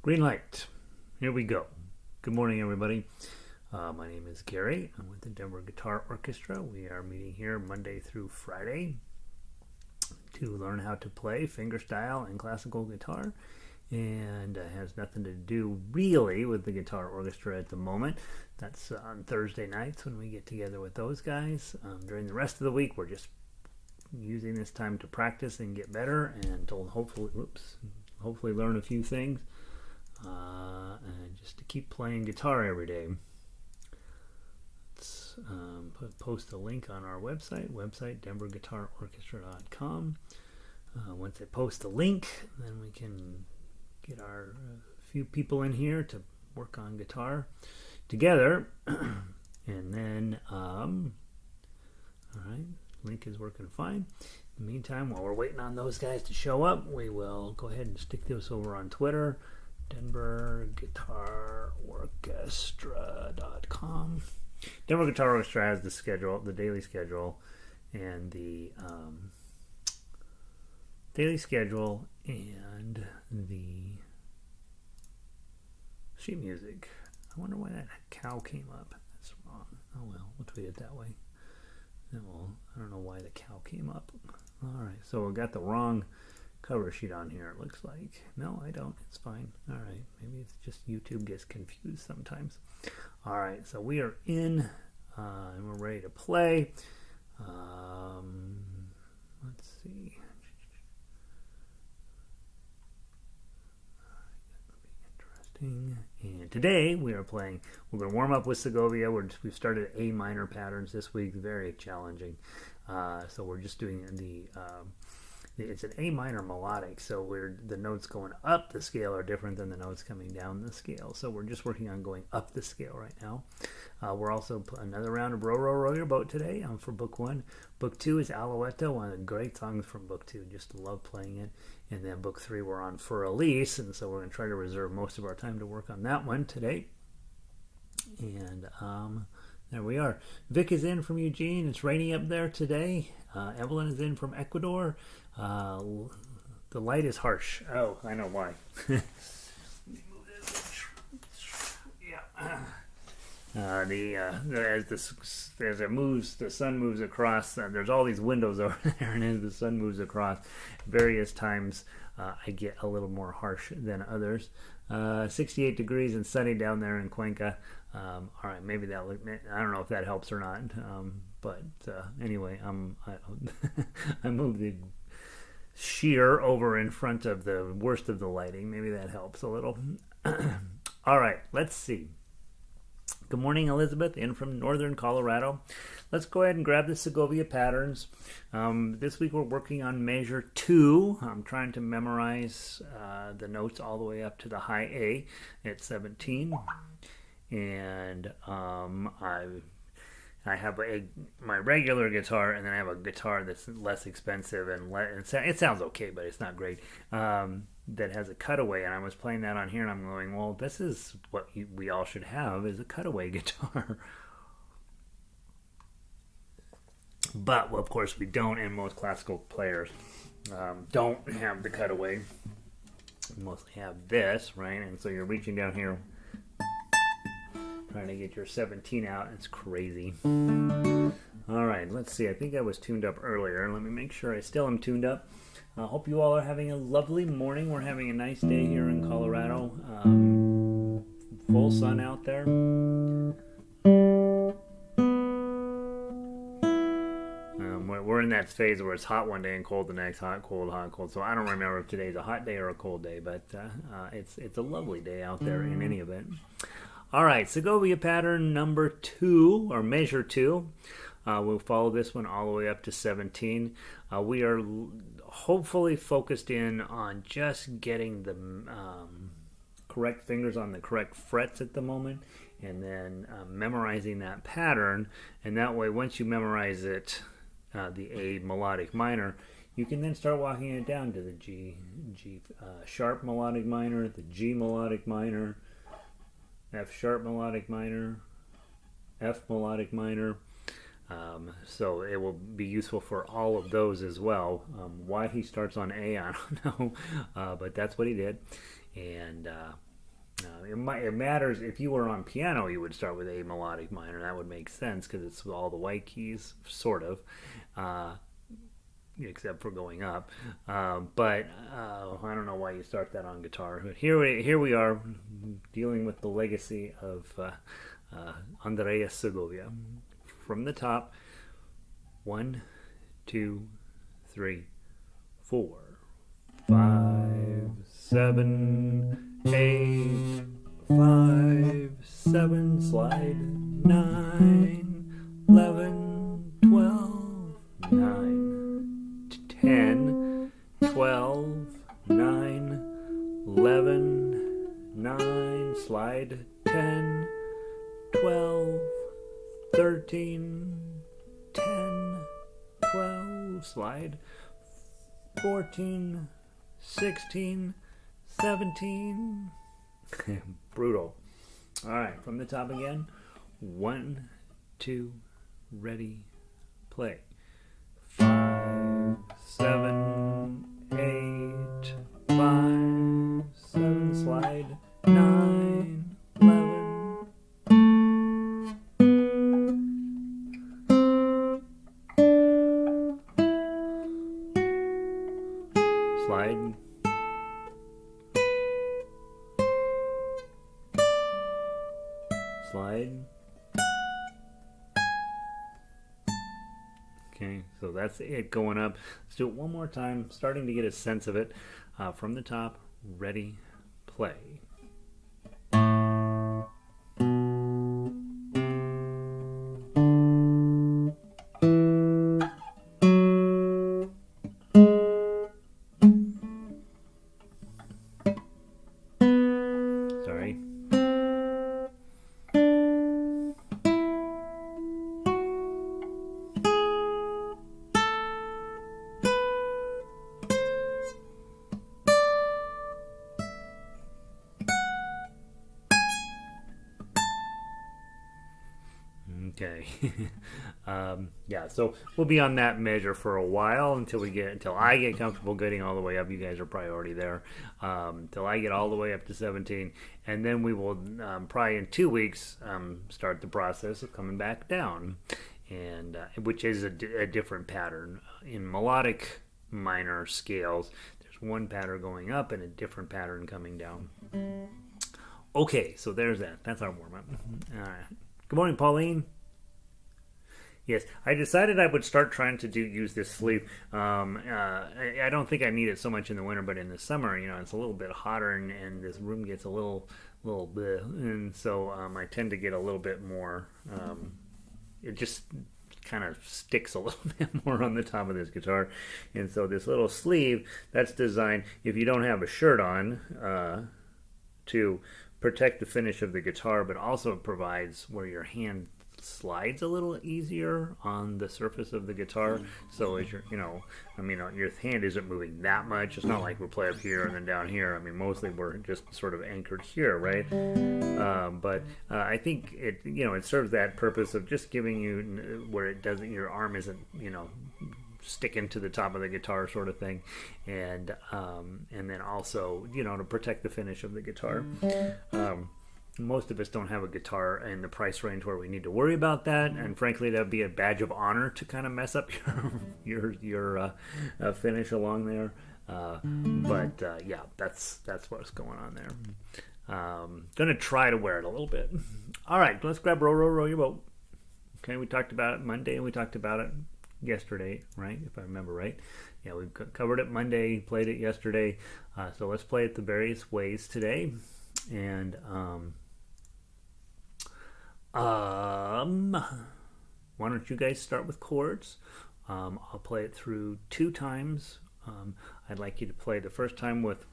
Green light. Here we go. Good morning, everybody. My name is Gary. I'm with the Denver Guitar Orchestra. We are meeting here Monday through Friday to learn how to play fingerstyle and classical guitar. And it has nothing to do really with the Guitar Orchestra at the moment. That's on Thursday nights when we get together with those guys. During the rest of the week, we're just using this time to practice and get better and to hopefully learn a few things. And just to keep playing guitar every day. Let's post a link on our website denverguitarorchestra.com. Once I post the link, then we can get our few people in here to work on guitar together. And then, all right, link is working fine. In the meantime, while we're waiting on those guys to show up, we will go ahead and stick this over on Twitter. denverguitarorchestra.com. Denver Guitar Orchestra has the schedule, the daily schedule, and the sheet music. I wonder why that cow came up. That's wrong. Oh well, we'll tweet it that way. I don't know why the cow came up. All right, so we got the wrong cover sheet on here, it looks like. No, I don't. It's fine. All right. Maybe it's just YouTube gets confused sometimes. All right. So we are in and we're ready to play. Let's see. All right. That'll be interesting. And today we are playing, we're going to warm up with Segovia. We've started A minor patterns this week. Very challenging. So we're just doing it's an A minor melodic, so the notes going up the scale are different than the notes coming down the scale. So we're just working on going up the scale right now. We're also another round of Row, Row, Row Your Boat today for Book 1. Book 2 is Alouette, one of the great songs from Book 2. Just love playing it. And then Book 3 we're on Für Elise, and so we're going to try to reserve most of our time to work on that one today. And there we are. Vic is in from Eugene. It's raining up there today. Evelyn is in from Ecuador. The light is harsh. Oh, I know why. Let me move this. Yeah. As it moves, the sun moves across. There's all these windows over there, and as the sun moves across, various times I get a little more harsh than others. 68 degrees and sunny down there in Cuenca. All right, maybe I don't know if that helps or not. But anyway, I moved the sheer over in front of the worst of the lighting. Maybe that helps a little. All right, let's see. Good morning, Elizabeth, in from northern Colorado. Let's go ahead and grab the Segovia patterns. This week we're working on measure 2. I'm trying to memorize the notes all the way up to the high A at 17. And I have my regular guitar, and then I have a guitar that's less expensive and it sounds okay, but it's not great. That has a cutaway, and I was playing that on here, and I'm going, well, this is what we all should have, is a cutaway guitar. But well, of course we don't, and most classical players don't have the cutaway. You mostly have this, right? And so you're reaching down here trying to get your 17 out. It's crazy. All right, let's see. I think I was tuned up earlier. Let me make sure I still am tuned up. I hope you all are having a lovely morning. We're having a nice day here in Colorado. Full sun out there. We're in that phase where it's hot one day and cold the next, hot, cold, hot, cold. So I don't remember if today's a hot day or a cold day, but it's a lovely day out there in any event. All right, Segovia pattern number 2, or measure 2. We'll follow this one all the way up to 17. We are hopefully focused in on just getting the correct fingers on the correct frets at the moment, and then memorizing that pattern. And that way, once you memorize it, the A melodic minor, you can then start walking it down to the G sharp melodic minor, the G melodic minor, F sharp melodic minor, F melodic minor. So it will be useful for all of those as well. Why he starts on A, I don't know, but that's what he did. And It matters if you were on piano, you would start with A melodic minor. That would make sense because it's all the white keys, sort of, except for going up. But I don't know why you start that on guitar. But here we are dealing with the legacy of Andrea Segovia. From the top, 1, 2, 3, 4, 5, 7, 8, 5, 7, slide, 9, 11, 12, 9, 10, 12, 9, 11, 9, slide, 10, 12, 13, 10, 12, slide, 14, 16, 17. Brutal. All right, from the top again. 1, 2, ready, play. 5, 7, 8, 5, 7, slide, 9, 11. Slide. Slide. Okay, so that's it going up. Let's do it one more time, starting to get a sense of it. From the top, ready, play. Sorry. Okay. Yeah, so we'll be on that measure for a while until I get comfortable getting all the way up. You guys are probably already there. Till I get all the way up to 17, and then we will probably in 2 weeks start the process of coming back down, and which is a different pattern in melodic minor scales. There's one pattern going up and a different pattern coming down. Okay, so there's that. That's our warm up. All right. Good morning, Pauline. Yes, I decided I would start trying to use this sleeve. I don't think I need it so much in the winter, but in the summer, it's a little bit hotter, and this room gets a little bit, and so I tend to get a little bit more. It just kind of sticks a little bit more on the top of this guitar, and so this little sleeve that's designed if you don't have a shirt on to protect the finish of the guitar, but also provides where your hand slides a little easier on the surface of the guitar. So as your your hand isn't moving that much. It's not like we play up here and then down here. I mean, mostly we're just sort of anchored here, right? But I think it serves that purpose of just giving you where it doesn't, your arm isn't sticking to the top of the guitar, sort of thing, and then also to protect the finish of the guitar. Most of us don't have a guitar in the price range where we need to worry about that, and frankly, that'd be a badge of honor to kind of mess up your finish along there. Yeah, that's what's going on there. Gonna try to wear it a little bit. All right, let's grab row your boat. Okay, we talked about it Monday, and we talked about it yesterday, right? If I remember right. Yeah, we covered it Monday, played it yesterday. So let's play it the various ways today. And why don't you guys start with chords? I'll play it through 2 times. I'd like you to play the first time with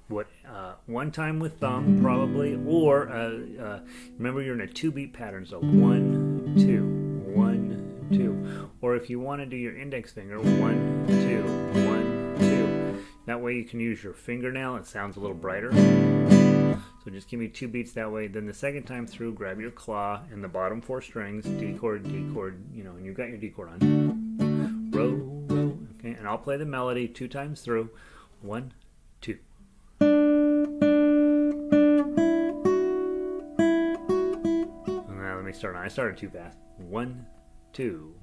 one time with thumb, probably, or remember you're in a 2-beat pattern, so 1, 2, 1, 2. Or if you want to do your index finger, 1, 2, 1, 2. That way you can use your fingernail. It sounds a little brighter. So just give me 2 beats that way. Then the second time through, grab your claw and the bottom 4 strings, D chord, and you've got your D chord on. Row, row, okay, and I'll play the melody 2 times through. 1, 2. start on. I started too fast. 1, 2.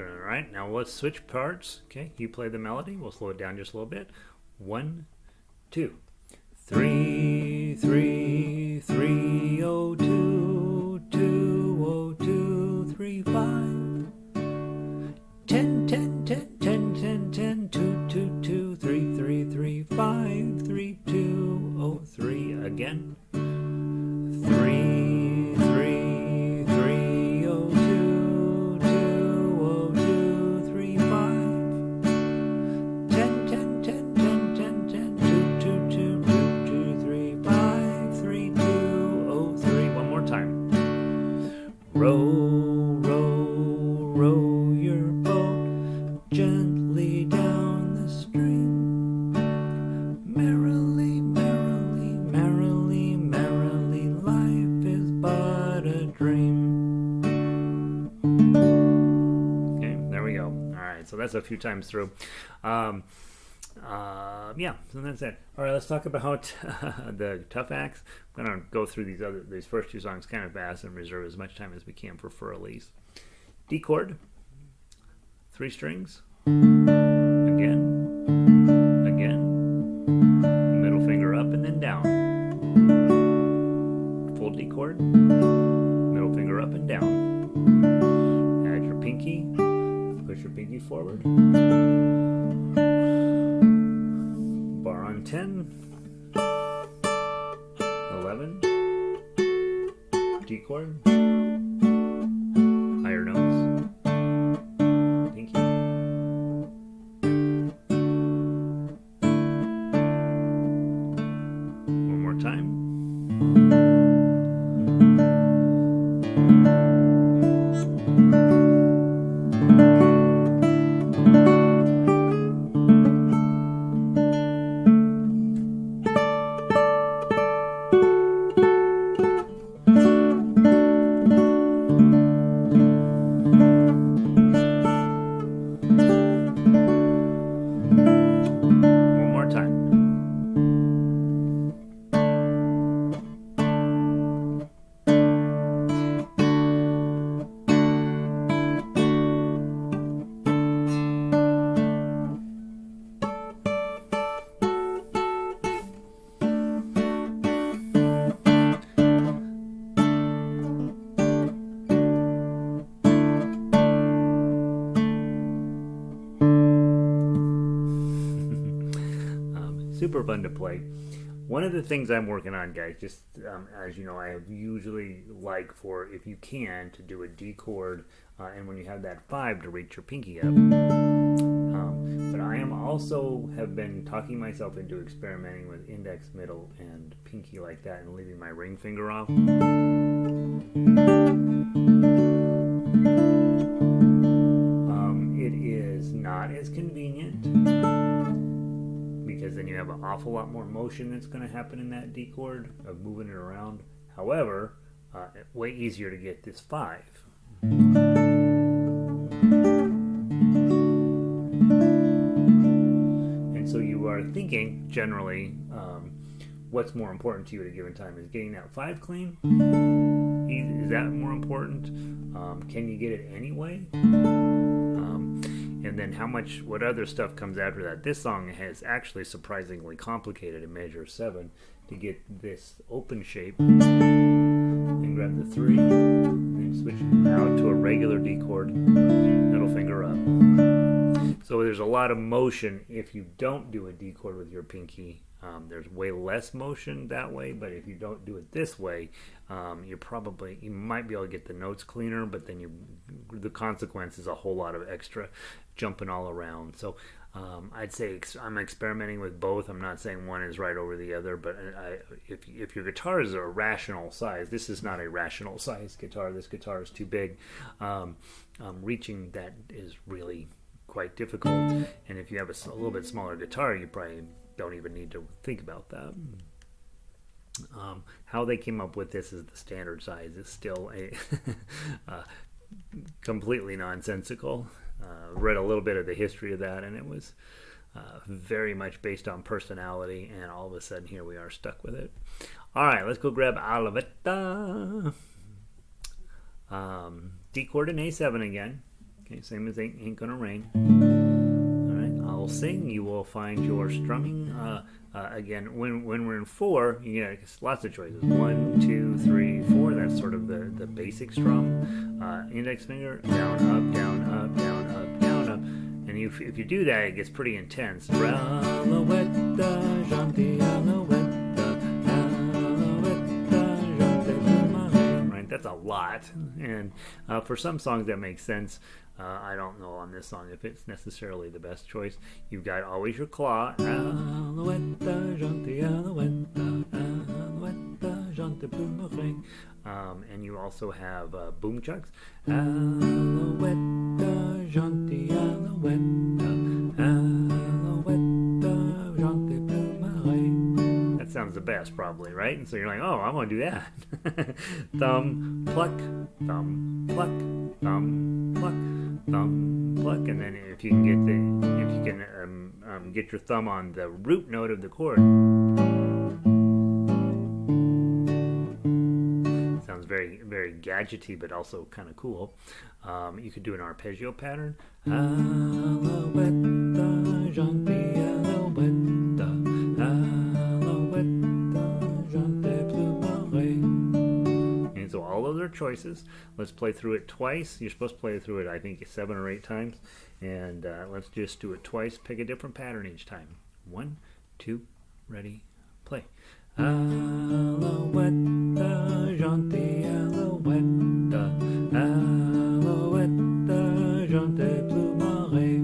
Alright, now let's switch parts. Okay, you play the melody. We'll slow it down just a little bit. 1, 2. 3, 3, 3, 0, 2, 2, 0, 2, 3, 5. 10, 10, 10, 10, 10, 10, 2, 2, 2, 3, 3, 3, 5, 3, 2, 0, 3. Again. 3, 3, 3, 0, 2, 2, 0, 2, 3, 5. 10, 10, 10, 10, 10, 10, 2, 2, 2, 2, 2, 3, 5, 3, 2, 0, 3. One more time. Row, row, row your boat gently down the stream. Merrily, merrily, merrily, merrily, life is but a dream. Okay, there we go. All right, so that's a few times through. Yeah, so that's it. All right, let's talk about the tough acts. I'm gonna go through these first two songs kind of fast and reserve as much time as we can for Für Elise. D chord, 3 strings, again, middle finger up and then down. Full D chord, middle finger up and down. Add your pinky, push your pinky forward. Bar on 10, 11, D chord, higher notes, pinky. One more time. One more time. Super fun to play. One of the things I'm working on, guys, just as you know, I usually like for, if you can, to do a D chord, and when you have that 5 to reach your pinky up. But I am also have been talking myself into experimenting with index, middle, and pinky like that, and leaving my ring finger off. It is not as convenient, because then you have an awful lot more motion that's going to happen in that D chord of moving it around. However, way easier to get this 5. And so you are thinking generally, what's more important to you at a given time? Is getting that 5 clean? Is that more important? Can you get it anyway? And then what other stuff comes after that? This song is actually surprisingly complicated in measure 7 to get this open shape. And grab the 3, and switch out to a regular D chord, middle finger up. So there's a lot of motion if you don't do a D chord with your pinky. There's way less motion that way, but if you don't do it this way, you might be able to get the notes cleaner, but then the consequence is a whole lot of extra jumping all around. So I'd say I'm experimenting with both. I'm not saying one is right over the other, but if your guitar is a rational size, this is not a rational size guitar. This guitar is too big. Reaching that is really quite difficult. And if you have a little bit smaller guitar, you probably don't even need to think about that. How they came up with this as the standard size is still a completely nonsensical. Read a little bit of the history of that, and it was very much based on personality, and all of a sudden here we are stuck with it. All right, let's go grab Alouette. D chord and A7 again. Okay, same as Ain't Gonna Rain. All right, I'll sing. You will find your strumming. Again, when we're in 4, you get lots of choices. 1, 2, 3, 4. That's sort of the basic strum. Index finger, down, up, down, up, down, up, down, up. And if you do that, it gets pretty intense. Alouette, gentille Alouette, Alouette, gentille. Right, that's a lot. And for some songs that makes sense. I don't know on this song if it's necessarily the best choice. You've got always your claw. Alouette, gentille Alouette, Alouette, gentille plumerie. And you also have boom chucks. Alouette, gentille Alouette, Alouette, gentille plumerie. That sounds the best, probably, right? And so you're like, oh, I'm gonna do that. Thumb, pluck, thumb, pluck, thumb, pluck. Thumb, pluck, and then if you can get your thumb on the root note of the chord, sounds very, very gadgety, but also kind of cool. You could do an arpeggio pattern. Alouette, gentille Alouette, Alouette, gentille plumerie. And so all those are choices. Let's play through it twice. You're supposed to play through it, I think, 7 or 8 times. And let's just do it twice. Pick a different pattern each time. 1, 2, ready, play. Alouette, gentille Alouette, Alouette, gentille plumerie,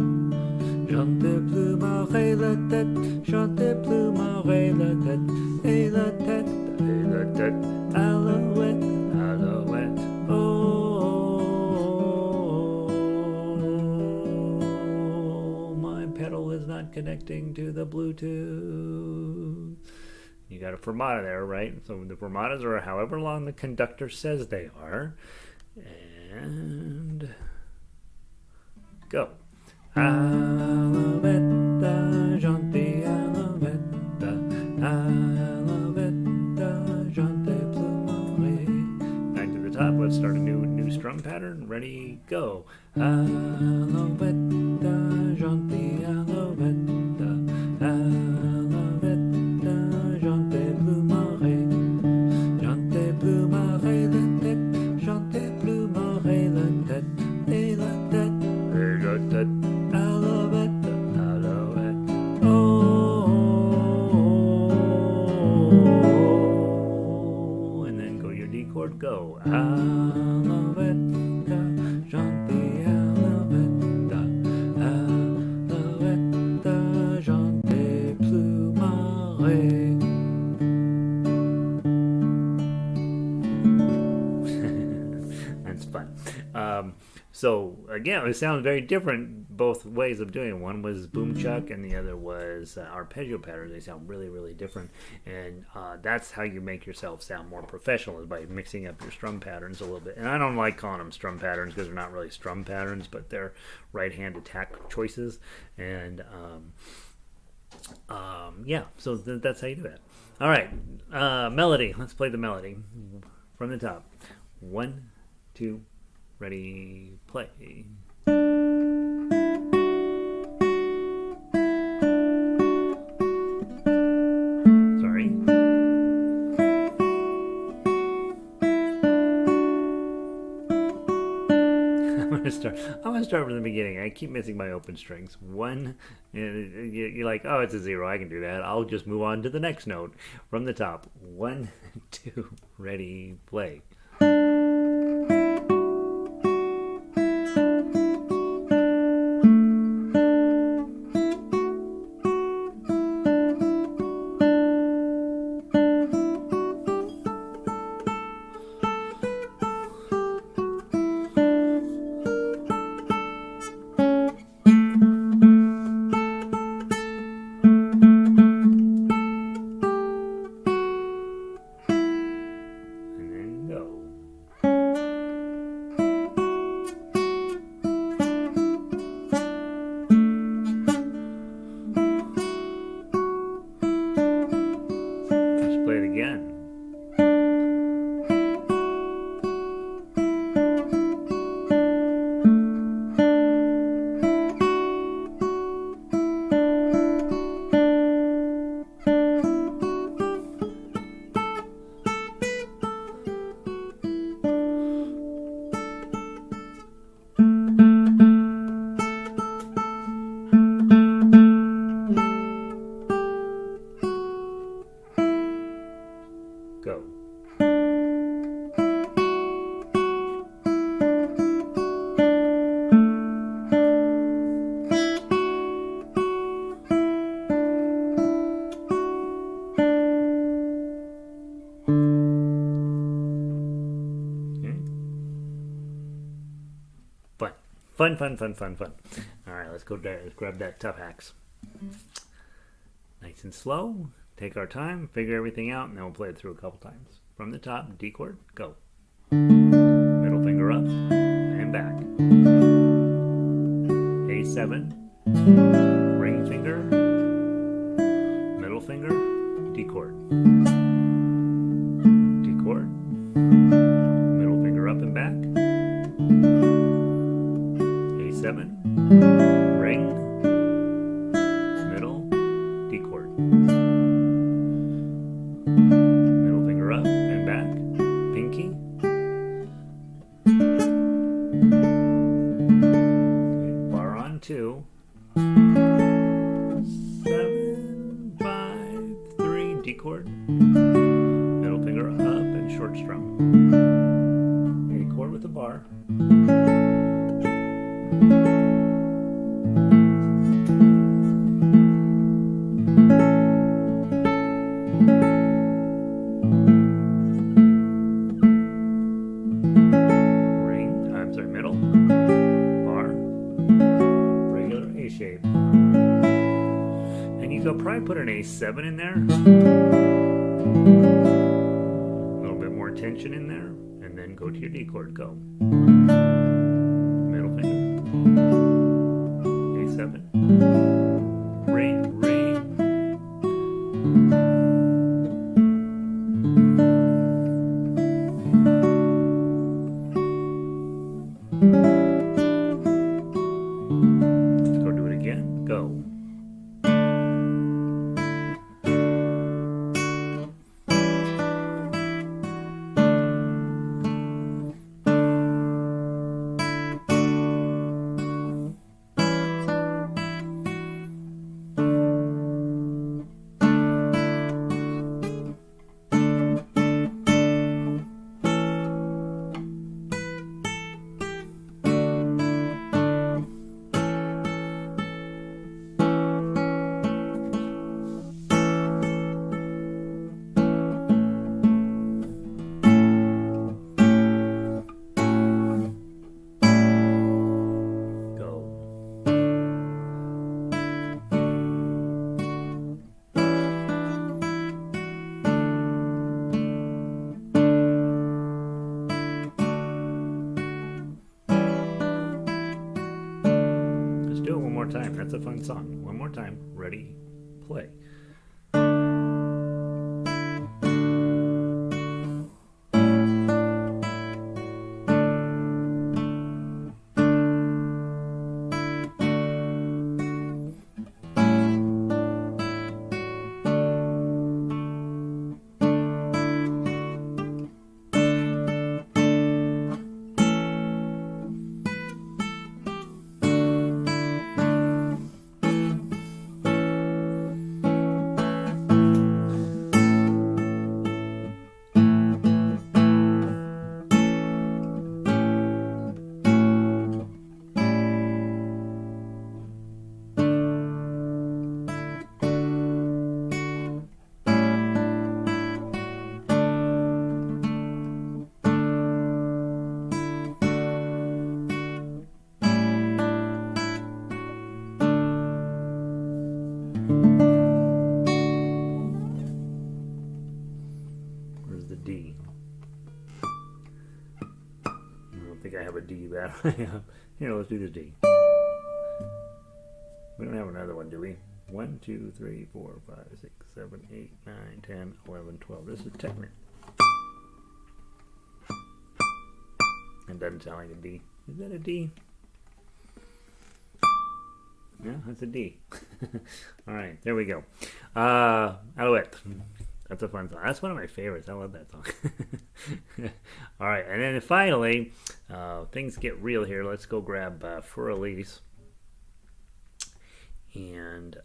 gentille plumerie, la tête, gentille plumerie, la tête, et la tête, et la tête, Alouette, Alouette, oh, my pedal is not connecting to the Bluetooth. You got a fermata there, right? So the fermatas are however long the conductor says they are. And go. Alouette, gentille Alouette, Alouette, gentille plumerie. Back to the top. Let's start a new strum pattern. Ready, go. Alouette, gentille Alouette, Alouette, gentille plumerie, gentille plumerie, la tête, gentille plumerie, la tête, et la tête, et la tête, Alouette, Alouette, oh, and then go your D chord, go. Alouette, gentille Alouette, Alouette, gentille plumerie. That's fun. So again, it sounds very different both ways of doing it. One was boom chuck and the other was arpeggio patterns. They sound really, really different. And that's how you make yourself sound more professional, is by mixing up your strum patterns a little bit. And I don't like calling them strum patterns because they're not really strum patterns, but they're right-hand attack choices. And yeah, so that's how you do it. All right, melody. Let's play the melody from the top. 1, 2, ready, play. Sorry. I'm gonna start from the beginning. I keep missing my open strings. 1, you're like, oh, it's a 0. I can do that. I'll just move on to the next note from the top. 1, 2, ready, play. Fun, fun, fun, fun, fun. All right, let's go there. Let's grab that tough axe. Nice and slow. Take our time, figure everything out, and then we'll play it through a couple times. From the top, D chord, go. Middle finger up and back. A7, ring finger, middle finger, D chord. D chord, middle finger up and back. A7, ring, middle, D chord. Middle finger up and back, pinky. Okay, bar on 2. 7, 5, 3, D chord. Middle finger up and short strum. A chord with a bar. Middle, bar, regular A shape. And you could probably put an A7 in there. A little bit more tension in there. And then go to your D chord, go. Middle finger. A7. Ring, ring. Let's go do it again. Go. Do it one more time. That's a fun song. One more time. Ready, play. Where's the D? I don't think I have a D that high up. Here, let's do this D. We don't have another one, do we? 1, 2, 3, 4, 5, 6, 7, 8, 9, 10, 11, 12. This is technic. It doesn't sound like a D. Is that a D? Yeah, that's a D. All right, there we go. Alouette. That's a fun song. That's one of my favorites. I love that song. All right, and then finally, things get real here. Let's go grab Für Elise. And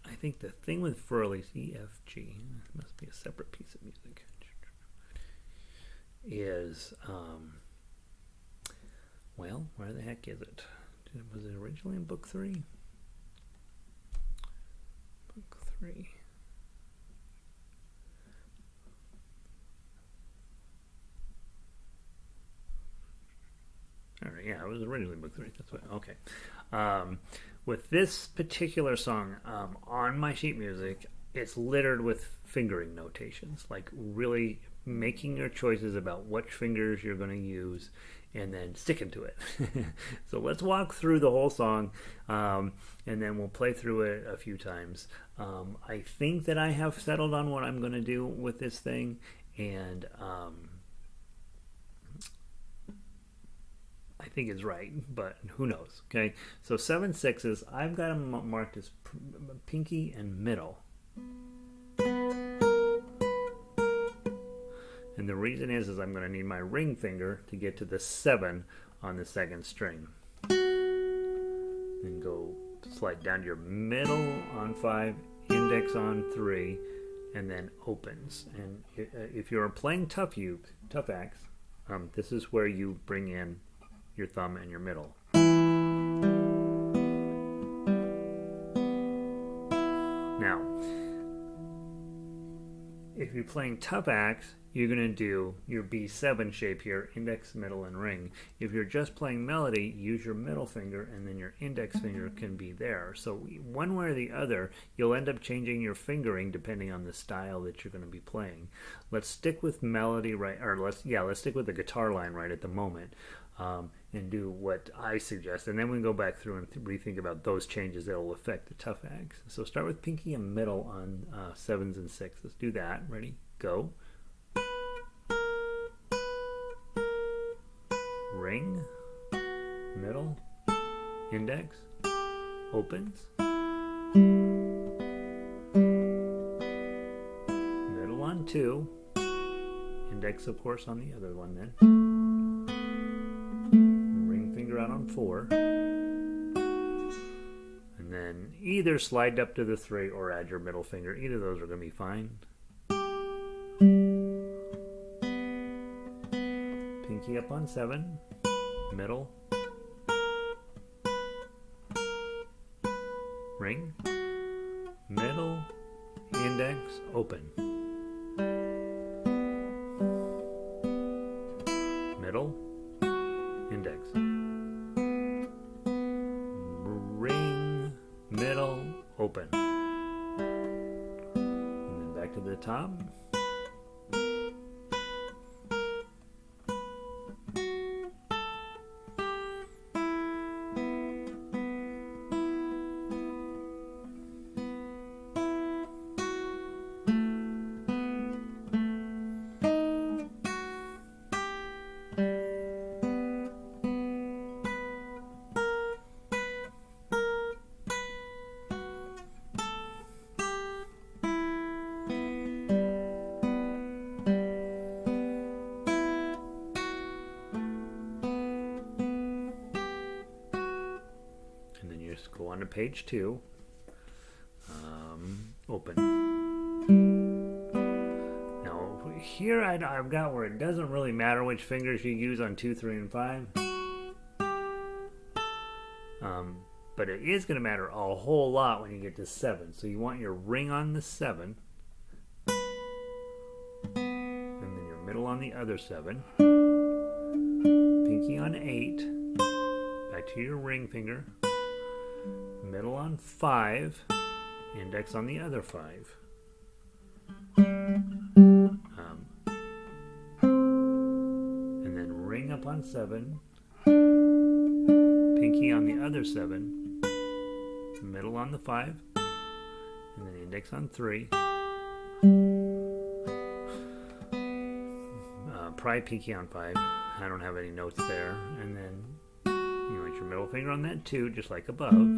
I think the thing with Für Elise, E, F, G, must be a separate piece of music, is, well, where the heck is it? Was it originally in book 3? Book 3. It was originally book 3. That's why. Okay. With this particular song, on my sheet music, it's littered with fingering notations, like really making your choices about which fingers you're going to use and then sticking to it. So let's walk through the whole song, and then we'll play through it a few times. I think that I have settled on what I'm going to do with this thing, and I think it's right, but who knows? Okay, so 7 6s, I've got them marked as pinky and middle. And the reason is I'm going to need my ring finger to get to the 7 on the 2nd string. Then go slide down to your middle on 5, index on 3, and then opens. And if you're playing tough axe, this is where you bring in your thumb and your middle. Now, if you're playing tough axe, you're going to do your B7 shape here, index, middle, and ring. If you're just playing melody, use your middle finger, and then your index finger can be there. So one way or the other, you'll end up changing your fingering depending on the style that you're going to be playing. Let's stick with melody let's stick with the guitar line right at the moment, and do what I suggest, and then we can go back through and rethink about those changes that will affect the tough axe. So start with pinky and middle on 7s and 6s. Let's do that. Ready? Go. Ring, middle, index, opens, middle on 2, index of course on the other one then, ring finger out on 4, and then either slide up to the 3 or add your middle finger. Either of those are going to be fine. Pinky up on 7, middle, ring, middle, index, open, middle, index, ring, middle, open, and then back to the top. Go on to page 2. Open. Now here I've got where it doesn't really matter which fingers you use on 2, 3, and 5. But it is going to matter a whole lot when you get to 7. So you want your ring on the 7, and then your middle on the other 7, pinky on 8, back to your ring finger, middle on 5, index on the other 5. And then ring up on 7, pinky on the other 7, middle on the 5, and then index on 3. Probably pinky on 5. I don't have any notes there. And then you want your middle finger on that 2, just like above.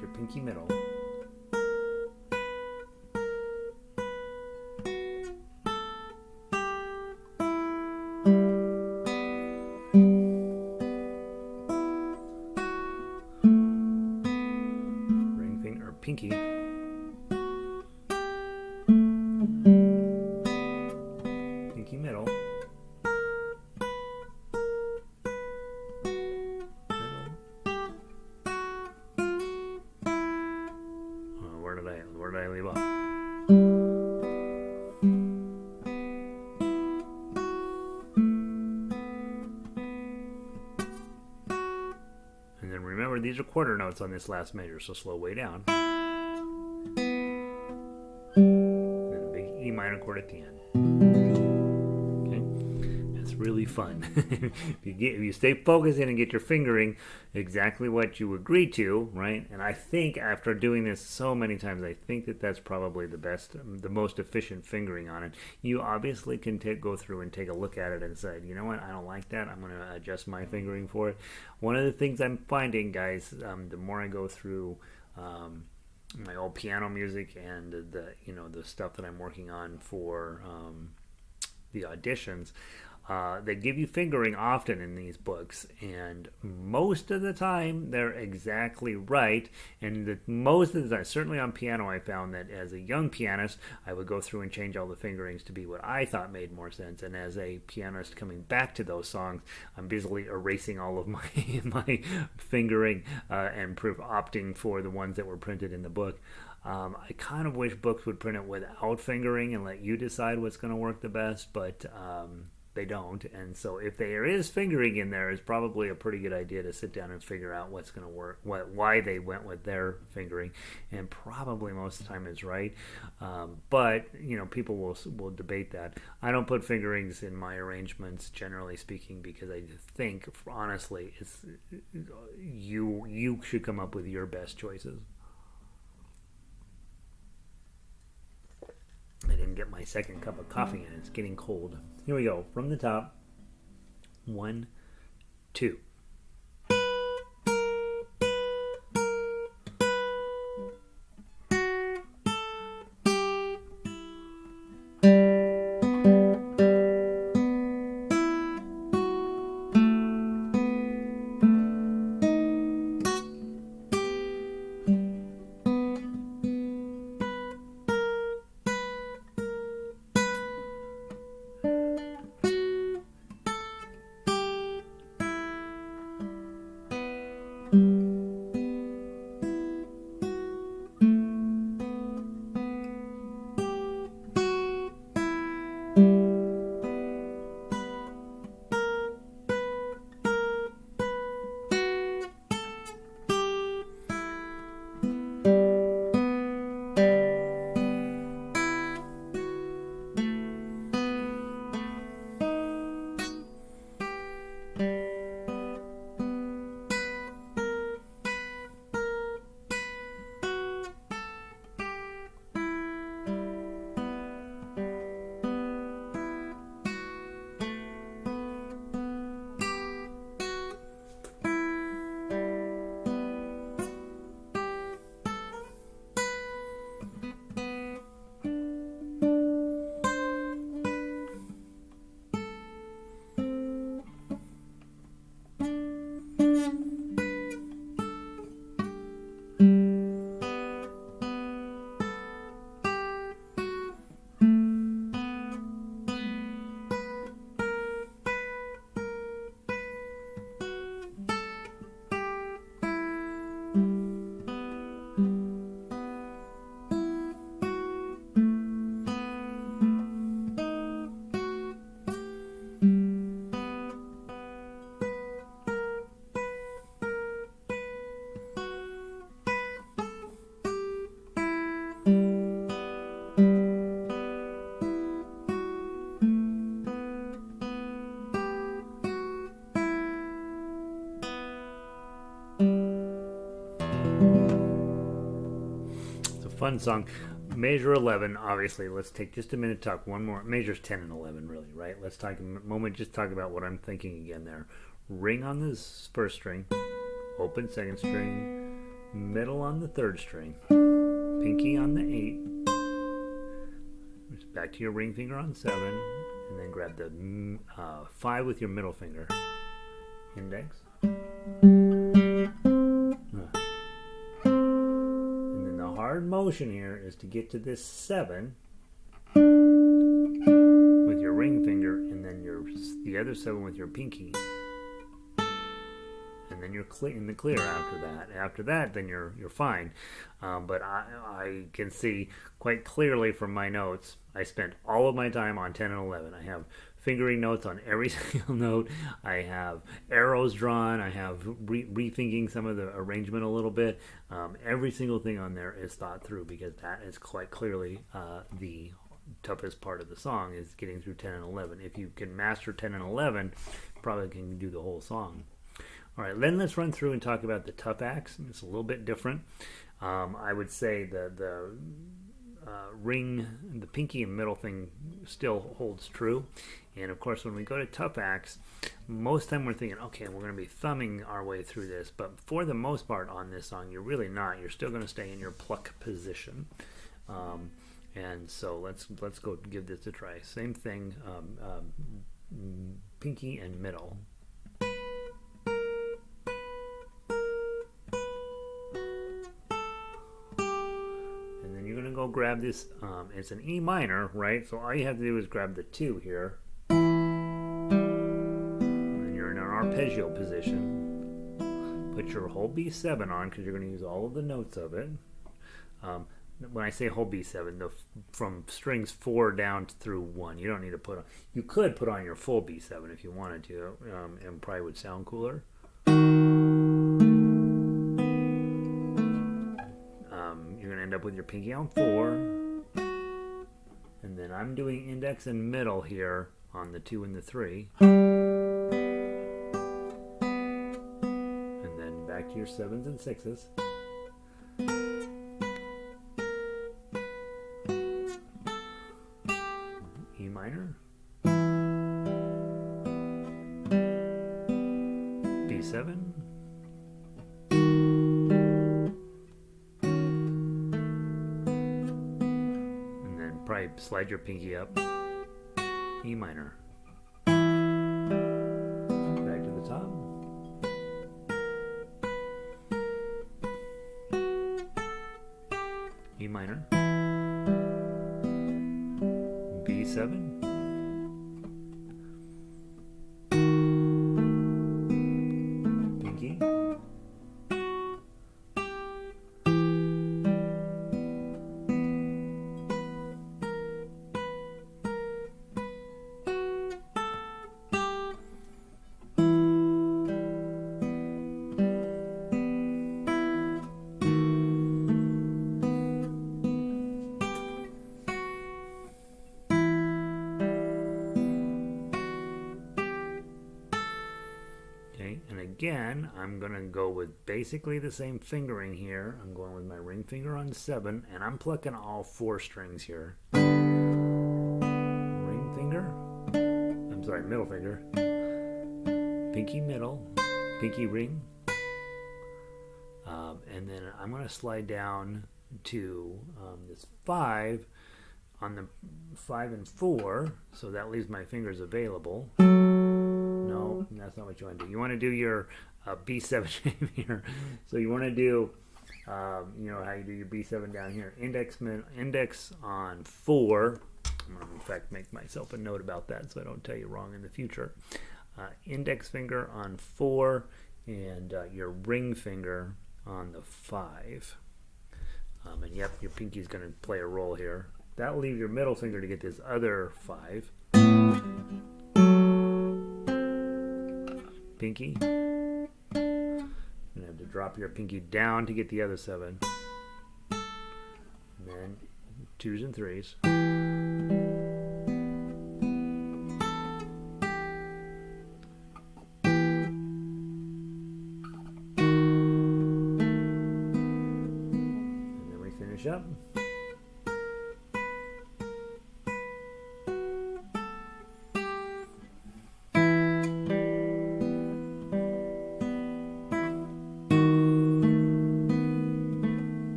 Your pinky middle. Ring finger or pinky. Pinky middle. Where did I leave off? And remember, these are quarter notes on this last measure, so slow way down. And a big E minor chord at the end. Really fun. if you stay focused in and get your fingering exactly what you agree to, right? And I think after doing this so many times, I think that that's probably the most efficient fingering on it. You obviously can go through and take a look at it and say, you know what, I don't like that. I'm going to adjust my fingering for it. One of the things I'm finding, guys, the more I go through my old piano music and the stuff that I'm working on for the auditions. They give you fingering often in these books, and most of the time they're exactly right. And most of the time, certainly on piano, I found that as a young pianist, I would go through and change all the fingerings to be what I thought made more sense. And as a pianist coming back to those songs, I'm busily erasing all of my fingering and opting for the ones that were printed in the book. I kind of wish books would print it without fingering and let you decide what's going to work the best, but they don't. And so if there is fingering in there, it's probably a pretty good idea to sit down and figure out what's going to work, why they went with their fingering, and probably most of the time is right. But people will debate that. I don't put fingerings in my arrangements, generally speaking, because I think honestly you should come up with your best choices. I didn't get my second cup of coffee and it's getting cold. Here we go. From the top. 1, 2. Fun song. Measure 11, obviously. Let's take just a minute to talk one more. Measures 10 and 11, really, right? Let's talk a moment, just talk about what I'm thinking again there. Ring on the first string, open second string, middle on the third string, pinky on the 8, back to your ring finger on 7, and then grab the 5 with your middle finger, index. Hard motion here is to get to this 7 with your ring finger, and then the other 7 with your pinky, and then you're in the clear after that. After that, then you're fine. But I can see quite clearly from my notes, I spent all of my time on 10 and 11. I have fingering notes on every single note. I have arrows drawn. I have rethinking some of the arrangement a little bit. Every single thing on there is thought through, because that is quite clearly the toughest part of the song, is getting through 10 and 11. If you can master 10 and 11, probably can do the whole song. All right, then let's run through and talk about the tough acts. It's a little bit different. I would say the ring, the pinky and middle thing still holds true. And of course, when we go to tough acts, most of the time we're thinking, okay, we're going to be thumbing our way through this. But for the most part on this song, you're really not. You're still going to stay in your pluck position. And so let's go give this a try. Same thing, pinky and middle. And then you're going to go grab this. It's an E minor, right? So all you have to do is grab the 2 here. And then you're in an arpeggio position. Put your whole B7 on, because you're going to use all of the notes of it. When I say whole B7, from strings 4 down through 1, you don't need to put on. You could put on your full B7 if you wanted to, and probably would sound cooler. You're going to end up with your pinky on 4, and then I'm doing index and middle here on the 2 and the 3, and then back to your 7s and 6s. Minor, B7, and then probably slide your pinky up, E minor, back to the top, E minor, B7, pinky, and again, I'm going to go with basically the same fingering here. I'm going with my ring finger on 7, and I'm plucking all 4 strings here. Ring finger, I'm sorry, middle finger, pinky middle, pinky ring, and then I'm going to slide down to this 5 on the 5 and 4, so that leaves my fingers available. No, that's not what you want to do. You want to do your B7 shape here. So you want to do, you know how you do your B7 down here. Index on 4. I'm going to, in fact, make myself a note about that so I don't tell you wrong in the future. Index finger on 4, and your ring finger on the 5. And yep, your pinky's going to play a role here. That'll leave your middle finger to get this other 5. Pinky. You're going to have to drop your pinky down to get the other 7. And then 2s and 3s. And then we finish up.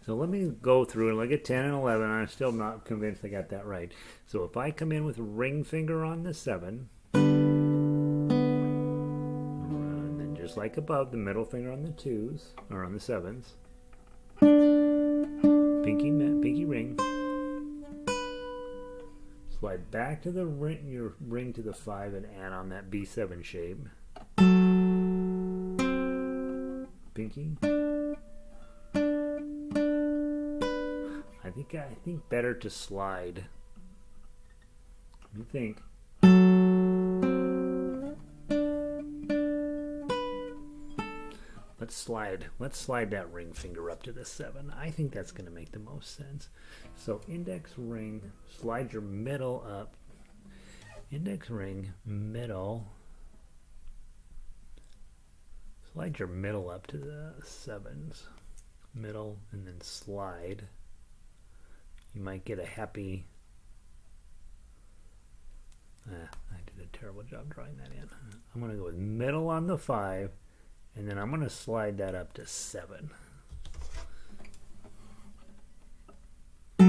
So let me go through and look at 10 and 11. I'm still not convinced I got that right. So if I come in with ring finger on the 7, and then just like above, the middle finger on the 2s, or on the 7s. Pinky ring. Slide back to the ring, your ring to the 5 and add on that B7 shape. Pinky. I think better to slide. What do you think? Let's slide that ring finger up to the 7. I think that's going to make the most sense. So index ring, slide your middle up. Index ring, middle. Slide your middle up to the 7s. Middle, and then slide. You might get a happy... I did a terrible job drawing that in. I'm going to go with middle on the 5. And then I'm going to slide that up to 7. I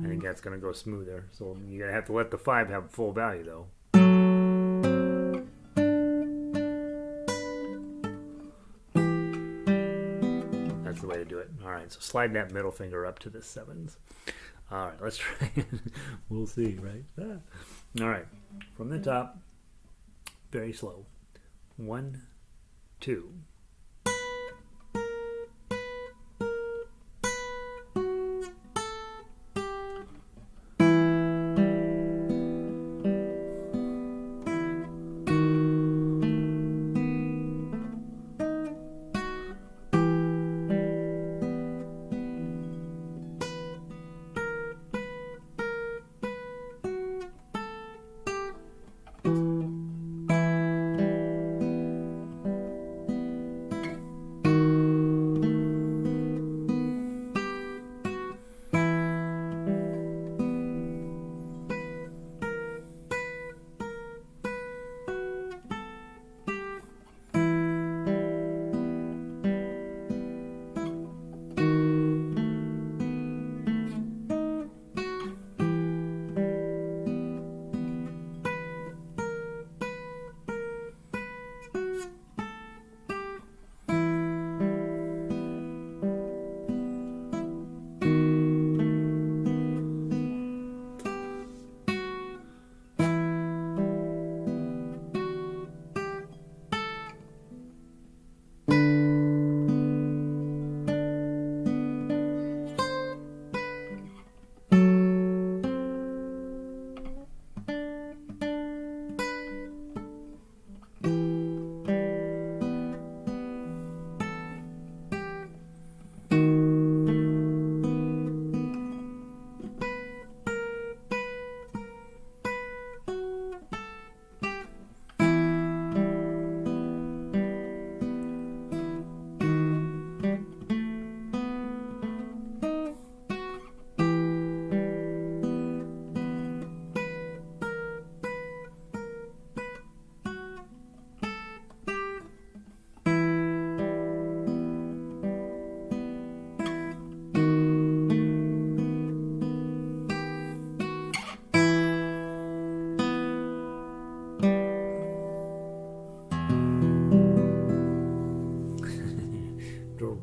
think that's going to go smoother. So you're going to have to let the 5 have full value though. That's the way to do it. All right, so slide that middle finger up to the 7s. All right, let's try it. We'll see, right? All right, from the top, very slow. 1, 2.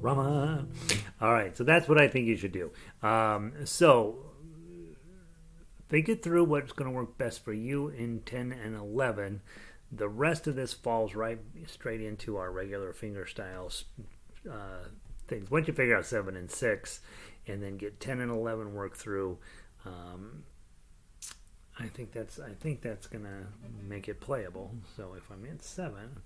Drama. All right, so that's what I think you should do. So think it through what's going to work best for you in 10 and 11. The rest of this falls right straight into our regular finger styles things. Once you figure out 7 and 6 and then get 10 and 11 work through, I think that's going to make it playable. So if I'm in 7,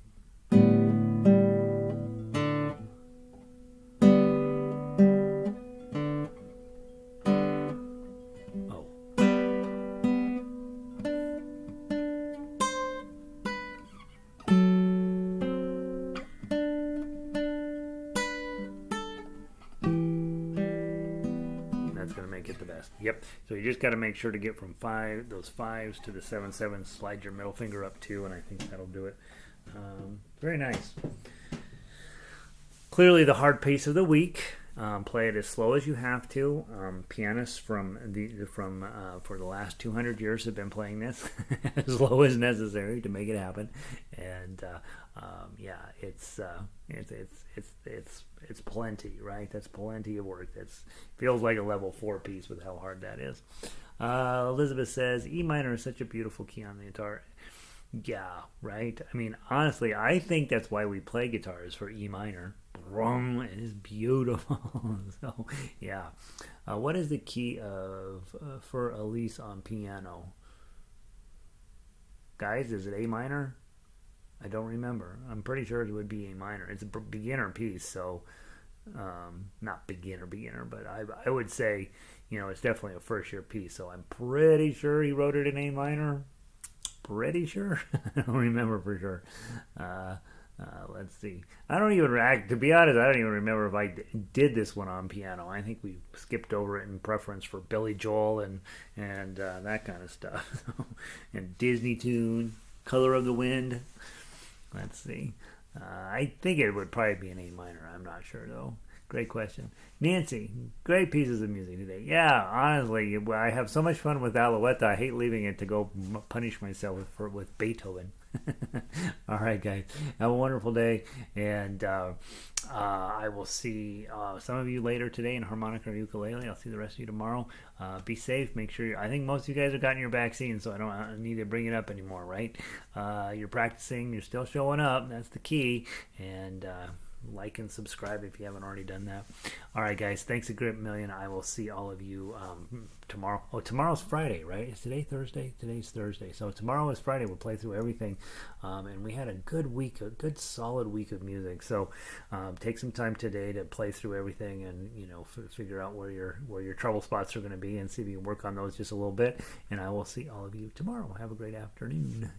get the best. Yep. So you just got to make sure to get from those 5s to the 7/7. Slide your middle finger up too, and I think that'll do it. Very nice. Clearly the hard piece of the week. Play it as slow as you have to. Pianists for the last 200 years have been playing this as slow as necessary to make it happen. And yeah, it's plenty, right? That's plenty of work. That's feels like a level 4 piece with how hard that is. Elizabeth says E minor is such a beautiful key on the guitar. Yeah, right. I mean, honestly, I think that's why we play guitars for E minor. It is beautiful. So, yeah. What is the key of Für Elise on piano? Guys, is it A minor? I don't remember. I'm pretty sure it would be A minor. It's a beginner piece, so not beginner, but I would say, it's definitely a first year piece. So I'm pretty sure he wrote it in A minor. Pretty sure. I don't remember for sure. Let's see. I don't even to be honest, I don't even remember if I did this one on piano. I think we skipped over it in preference for Billy Joel and that kind of stuff. And Disney tune, Color of the Wind. Let's see. I think it would probably be an A minor. I'm not sure though. Great question. Nancy, great pieces of music today. Yeah, honestly, I have so much fun with Alouette. I hate leaving it to go punish myself with Beethoven. All right, guys. Have a wonderful day. And I will see some of you later today in harmonica or ukulele. I'll see the rest of you tomorrow. Be safe. Make sure I think most of you guys have gotten your vaccine, so I don't need to bring it up anymore, right? You're practicing. You're still showing up. That's the key. And like and subscribe if you haven't already done that. All right, guys. Thanks a great million. I will see all of you tomorrow. Oh, tomorrow's Friday, right? Is today Thursday? Today's Thursday. So tomorrow is Friday. We'll play through everything. And we had a good week, a good solid week of music. So take some time today to play through everything and, figure out where your trouble spots are going to be and see if you can work on those just a little bit. And I will see all of you tomorrow. Have a great afternoon.